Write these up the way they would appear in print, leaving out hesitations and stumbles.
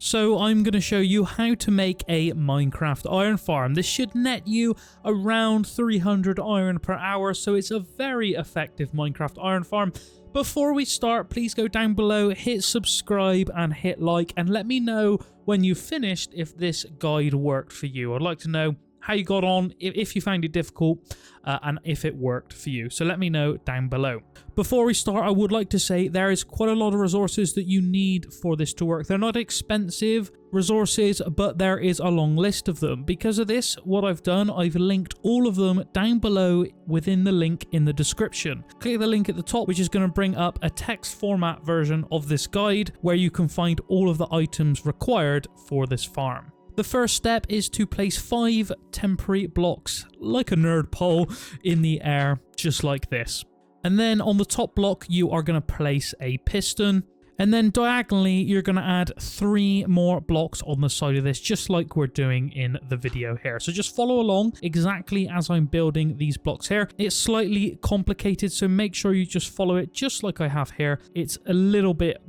So I'm going to show you how to make a Minecraft iron farm. This should net you around 300 iron per hour, so it's a very effective Minecraft iron farm. Before we start, please go down below, hit subscribe and hit like, and let me know when you've finished if this guide worked for you. I'd like to know how you got on, if you found it difficult, and if it worked for you. So let me know down below. Before we start, I would like to say there is quite a lot of resources that you need for this to work. They're not expensive resources, but there is a long list of them. Because of this, what I've done, I've linked all of them down below within the link in the description. Click the link at the top, which is going to bring up a text format version of this guide where you can find all of the items required for this farm. The first step is to place 5 temporary blocks, like a nerd pole, in the air, just like this. And then on the top block, you are going to place a piston. And then diagonally, you're going to add 3 more blocks on the side of this, just like we're doing in the video here. So just follow along exactly as I'm building these blocks here. It's slightly complicated, so make sure you just follow it just like I have here. It's a little bit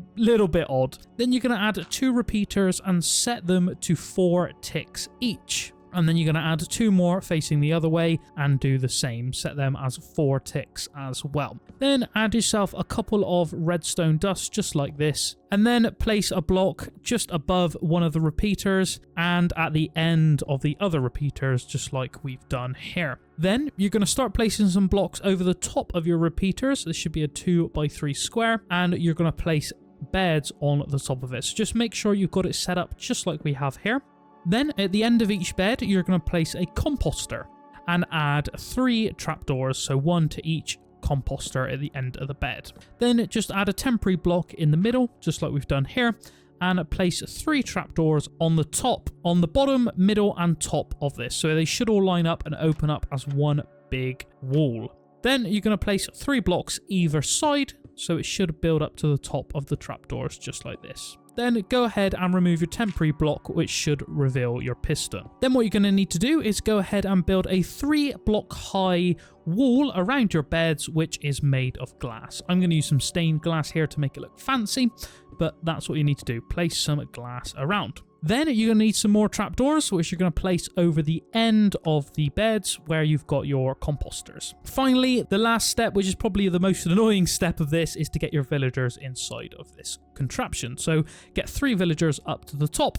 odd. Then you're going to add 2 repeaters and set them to 4 ticks each. And then you're going to add 2 more facing the other way and do the same. Set them as 4 ticks as well. Then add yourself a couple of redstone dust just like this. And then place a block just above one of the repeaters and at the end of the other repeaters, just like we've done here. Then you're going to start placing some blocks over the top of your repeaters. This should be a 2x3 square. And you're going to place beds on the top of it. So just make sure you've got it set up just like we have here. Then at the end of each bed, you're going to place a composter and add 3 trapdoors, so 1 to each composter at the end of the bed. Then just add a temporary block in the middle, just like we've done here, and place 3 trapdoors on the top, on the bottom, middle, and top of this. So they should all line up and open up as one big wall. Then you're going to place 3 blocks either side, so it should build up to the top of the trapdoors, just like this. Then go ahead and remove your temporary block, which should reveal your piston. Then what you're going to need to do is go ahead and build a 3-block high wall around your beds, which is made of glass. I'm going to use some stained glass here to make it look fancy, but that's what you need to do. Place some glass around. Then you're going to need some more trapdoors, which you're going to place over the end of the beds where you've got your composters. Finally, the last step, which is probably the most annoying step of this, is to get your villagers inside of this contraption. So get 3 villagers up to the top.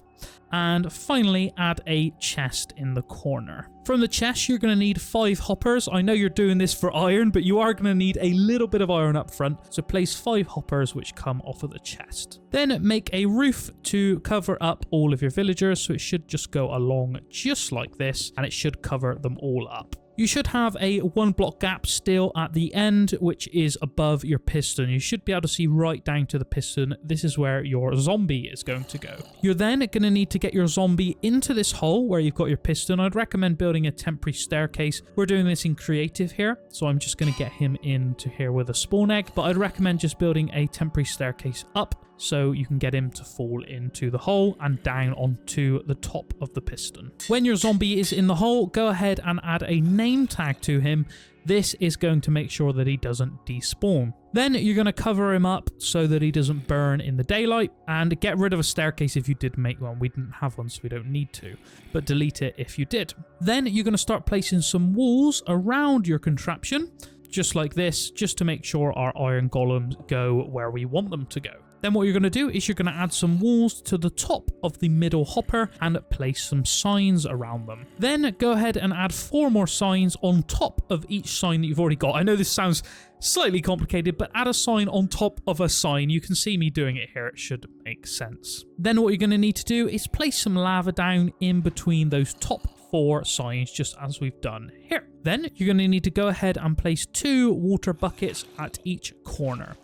And finally, add a chest in the corner. From the chest, you're going to need 5 hoppers. I know you're doing this for iron, but you are going to need a little bit of iron up front. So place 5 hoppers which come off of the chest. Then make a roof to cover up all of your villagers. So it should just go along just like this, and it should cover them all up. You should have a 1-block gap still at the end, which is above your piston. You should be able to see right down to the piston. This is where your zombie is going to go. You're then going to need to get your zombie into this hole where you've got your piston. I'd recommend building a temporary staircase. We're doing this in creative here, so I'm just going to get him into here with a spawn egg, but I'd recommend just building a temporary staircase up so you can get him to fall into the hole and down onto the top of the piston. When your zombie is in the hole, go ahead and add a name tag to him. This is going to make sure that he doesn't despawn. Then you're going to cover him up so that he doesn't burn in the daylight, and get rid of a staircase if you did make one. We didn't have one, so we don't need to, but delete it if you did. Then you're going to start placing some walls around your contraption, just like this, just to make sure our iron golems go where we want them to go. Then what you're going to do is you're going to add some walls to the top of the middle hopper and place some signs around them. Then go ahead and add 4 more signs on top of each sign that you've already got. I know this sounds slightly complicated, but add a sign on top of a sign. You can see me doing it here. It should make sense. Then what you're going to need to do is place some lava down in between those top 4 signs, just as we've done here. Then you're going to need to go ahead and place 2 water buckets at each corner.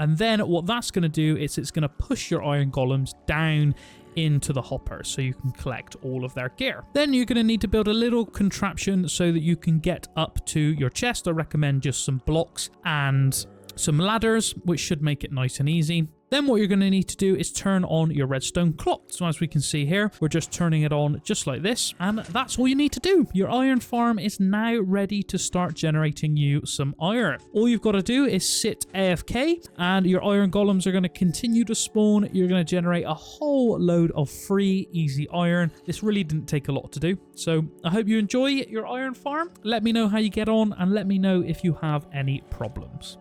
And then what that's going to do is it's going to push your iron golems down into the hopper so you can collect all of their gear. Then you're going to need to build a little contraption so that you can get up to your chest. I recommend just some blocks and some ladders, which should make it nice and easy. Then what you're going to need to do is turn on your redstone clock. So as we can see here, we're just turning it on just like this. And that's all you need to do. Your iron farm is now ready to start generating you some iron. All you've got to do is sit AFK and your iron golems are going to continue to spawn. You're going to generate a whole load of free, easy iron. This really didn't take a lot to do. So I hope you enjoy your iron farm. Let me know how you get on and let me know if you have any problems.